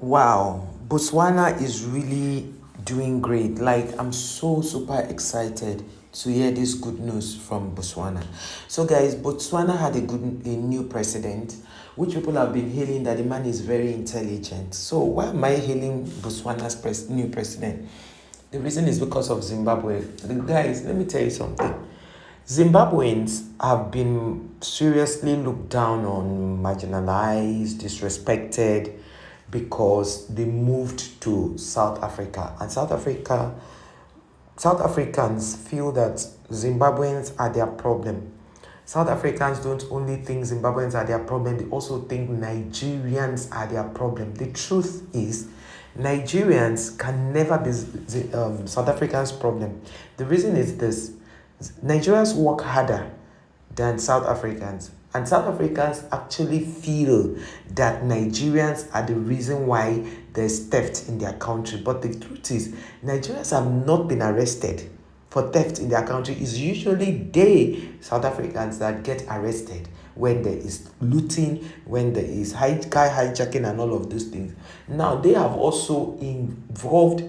Wow, Botswana is really doing great. Like, I'm so super excited to hear this good news from Botswana. So, guys, Botswana had a new president, which people have been hailing that the man is very intelligent. So, why am I hailing Botswana's new president? The reason is because of Zimbabwe. Guys, let me tell you something. Zimbabweans have been seriously looked down on, marginalized, disrespected because they moved to South Africa. And South Africans feel that Zimbabweans are their problem. South Africans don't only think Zimbabweans are their problem, they also think Nigerians are their problem. The truth is, Nigerians can never be South Africans' problem. The reason is this: Nigerians work harder than South Africans. And South Africans actually feel that Nigerians are the reason why there's theft in their country. But the truth is, Nigerians have not been arrested for theft in their country. It's usually they, South Africans, that get arrested when there is looting, when there is car hijacking and all of those things. Now, they have also involved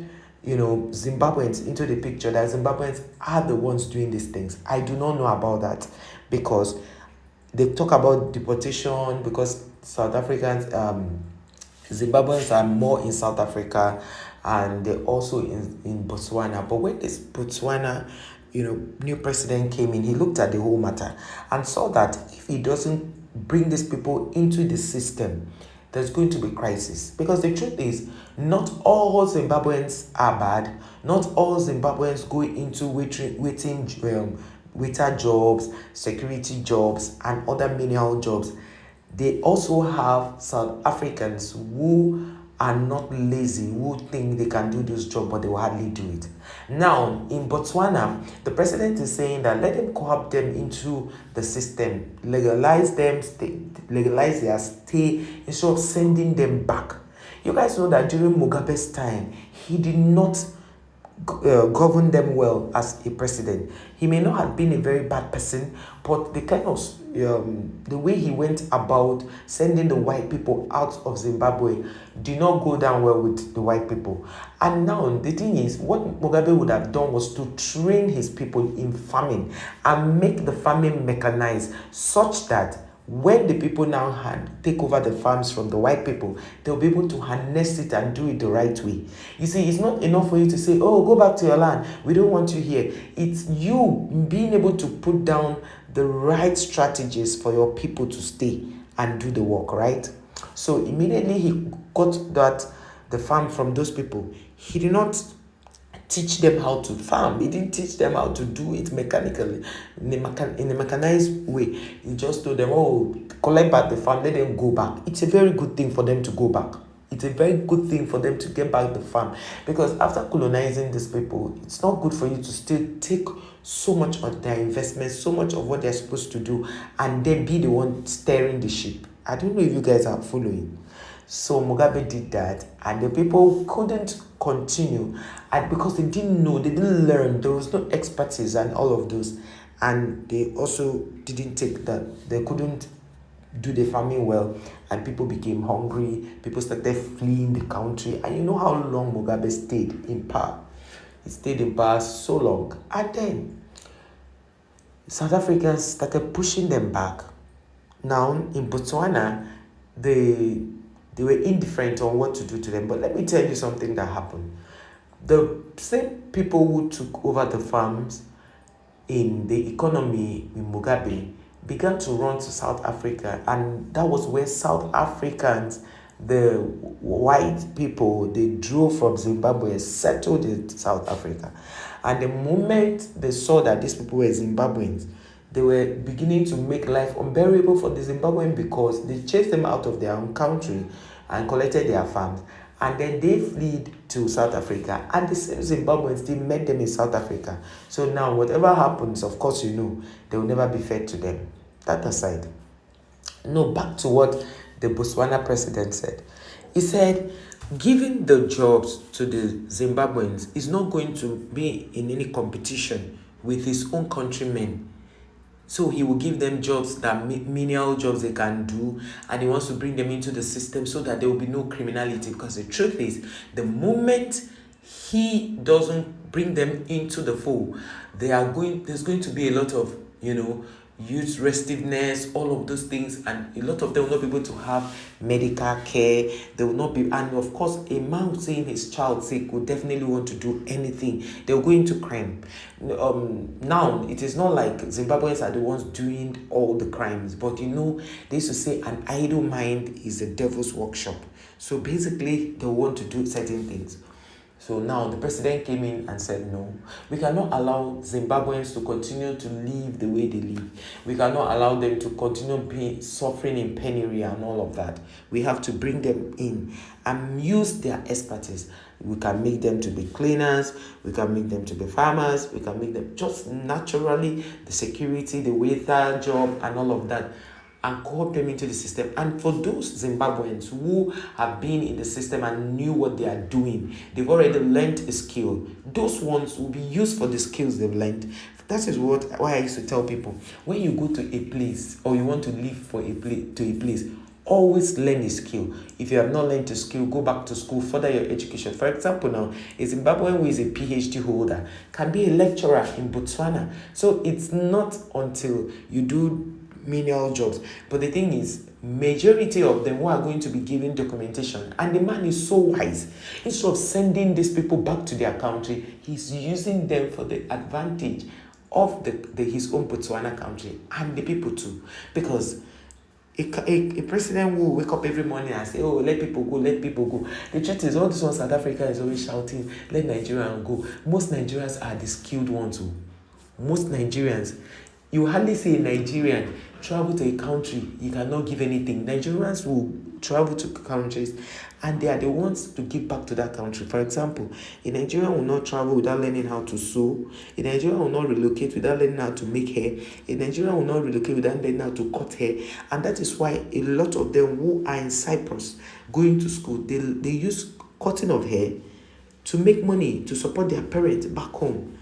Zimbabweans into the picture, that Zimbabweans are the ones doing these things. I do not know about that because they talk about deportation because South Africans, Zimbabweans are more in South Africa and they're also in Botswana. But when this Botswana, new president came in, he looked at the whole matter and saw that if he doesn't bring these people into the system, there's going to be crisis. Because the truth is, not all Zimbabweans are bad. Not all Zimbabweans go into waiter jobs, security jobs, and other menial jobs. They also have South Africans who are not lazy, who think they can do this job, but they will hardly do it. Now, in Botswana, the president is saying that let them co-opt them into the system, legalize their stay instead of sending them back. You guys know that during Mugabe's time, he did not govern them well as a president. He may not have been a very bad person, but the kind of the way he went about sending the white people out of Zimbabwe did not go down well with the white people. And now the thing is, what Mugabe would have done was to train his people in farming and make the farming mechanized such that when the people now take over the farms from the white people, they'll be able to harness it and do it the right way. You see, it's not enough for you to say, oh, go back to your land, we don't want you here. It's you being able to put down the right strategies for your people to stay and do the work, right? So immediately he got the farm from those people. He did not teach them how to farm. He didn't teach them how to do it mechanically, in a mechanized way. He just told them, oh, collect back the farm, let them go back. It's a very good thing for them to go back. It's a very good thing for them to get back the farm. Because after colonizing these people, it's not good for you to still take so much of their investment, so much of what they're supposed to do, and then be the one steering the ship. I don't know if you guys are following. So Mugabe did that, and the people couldn't continue, and because they didn't know, they didn't learn, there was no expertise and all of those, and they also didn't take that. They couldn't do the farming well, and people became hungry. People started fleeing the country, and you know how long Mugabe stayed in power. He stayed in power so long, and then South Africans started pushing them back. Now in Botswana, they were indifferent on what to do to them. But let me tell you something that happened. The same people who took over the farms in the economy in Mugabe began to run to South Africa. And that was where South Africans, the white people, they drove from Zimbabwe and settled in South Africa. And the moment they saw that these people were Zimbabweans, they were beginning to make life unbearable for the Zimbabwean because they chased them out of their own country and collected their farms. And then they fled to South Africa. And the same Zimbabweans, they met them in South Africa. So now, whatever happens, of course, they will never be fed to them. That aside. No, back to what the Botswana president said. He said, giving the jobs to the Zimbabweans is not going to be in any competition with his own countrymen So he will give them jobs that menial jobs they can do, and he wants to bring them into the system so that there will be no criminality. Because the truth is, the moment he doesn't bring them into the fold, there's going to be a lot of, youth restiveness, all of those things, and a lot of them will not be able to have medical care. They will not be, and of course, a man saying his child sick would definitely want to do anything. They'll go into crime. Now it is not like Zimbabweans are the ones doing all the crimes, but they used to say an idle mind is a devil's workshop. So basically, they want to do certain things. So now the president came in and said, no, we cannot allow Zimbabweans to continue to live the way they live. We cannot allow them to continue suffering in penury and all of that. We have to bring them in and use their expertise. We can make them to be cleaners, we can make them to be farmers, we can make them just naturally, the security, the waiter job and all of that, and co-opt them into the system. And for those Zimbabweans who have been in the system and knew what they are doing, they've already learned a skill. Those ones will be used for the skills they've learned. That is why I used to tell people, when you go to a place or you want to live to a place, always learn a skill. If you have not learned a skill, go back to school, further your education. For example, now, a Zimbabwean who is a PhD holder can be a lecturer in Botswana. So it's not until you do menial jobs. But the thing is, majority of them who are going to be given documentation, and the man is so wise, instead of sending these people back to their country, he's using them for the advantage of his own Botswana country and the people too. Because a president will wake up every morning and say, oh, let people go, let people go. The truth is, all this one South Africa is always shouting, let Nigerians go. Most Nigerians are the skilled ones too. Most Nigerians, you hardly see a Nigerian travel to a country, you cannot give anything. Nigerians will travel to countries and they are the ones to give back to that country. For example, a Nigerian will not travel without learning how to sew. A Nigerian will not relocate without learning how to make hair. A Nigerian will not relocate without learning how to cut hair. And that is why a lot of them who are in Cyprus going to school, they use cutting of hair to make money to support their parents back home.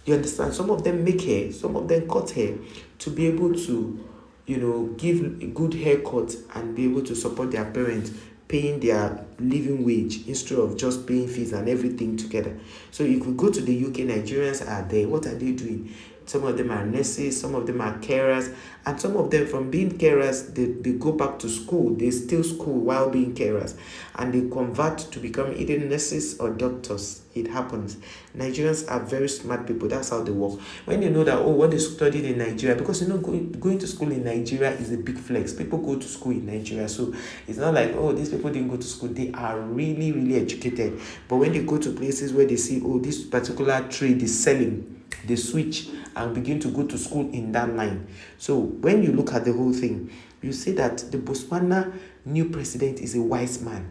You understand? Some of them make hair, some of them cut hair to be able to, give a good haircut and be able to support their parents, paying their living wage instead of just paying fees and everything together. So if we go to the UK, Nigerians are there. What are they doing? Some of them are nurses, some of them are carers, and some of them, from being carers, they go back to school. They still school while being carers, and they convert to become either nurses or doctors. It happens. Nigerians are very smart people. That's how they work. When you know that, what they studied in Nigeria, because going to school in Nigeria is a big flex. People go to school in Nigeria, so it's not like, these people didn't go to school. They are really, really educated. But when they go to places where they see, this particular trade is selling, they switch and begin to go to school in that line. So when you look at the whole thing, you see that the Botswana new president is a wise man.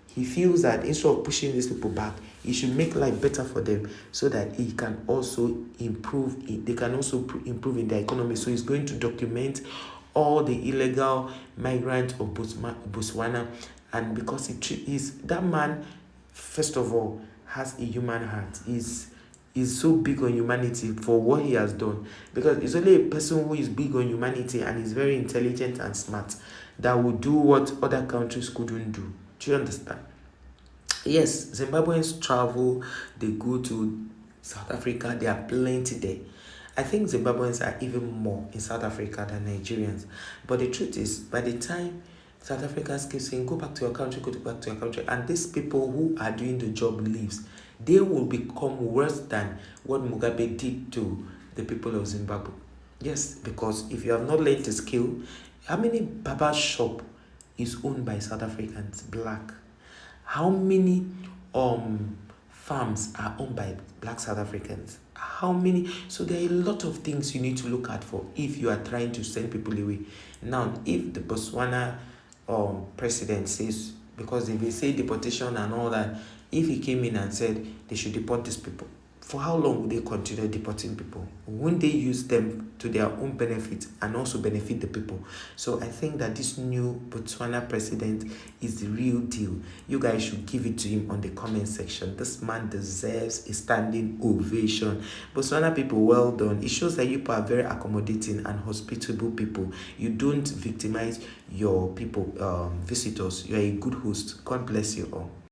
He feels that instead of pushing these people back, he should make life better for them so that he can also improve. They can also improve in their economy. So he's going to document all the illegal migrants of Botswana, and because that man, first of all, has a human heart. Is so big on humanity for what he has done, because it's only a person who is big on humanity and is very intelligent and smart that will do what other countries couldn't do. Do you understand? Yes, Zimbabweans travel, they go to South Africa, there are plenty there. I think Zimbabweans are even more in South Africa than Nigerians. But the truth is, by the time South Africans keep saying, go back to your country, go back to your country, and these people who are doing the job leaves, they will become worse than what Mugabe did to the people of Zimbabwe. Yes, because if you have not learned a skill, how many barber shop is owned by South Africans, black? How many farms are owned by black South Africans? How many? So there are a lot of things you need to look at for if you are trying to send people away. Now, if the Botswana president says, because if they say deportation and all that, if he came in and said they should deport these people, for how long will they continue deporting people? Won't they use them to their own benefit and also benefit the people? So I think that this new Botswana president is the real deal. You guys should give it to him on the comment section. This man deserves a standing ovation. Botswana people, well done. It shows that you are very accommodating and hospitable people. You don't victimize your people, visitors. You are a good host. God bless you all.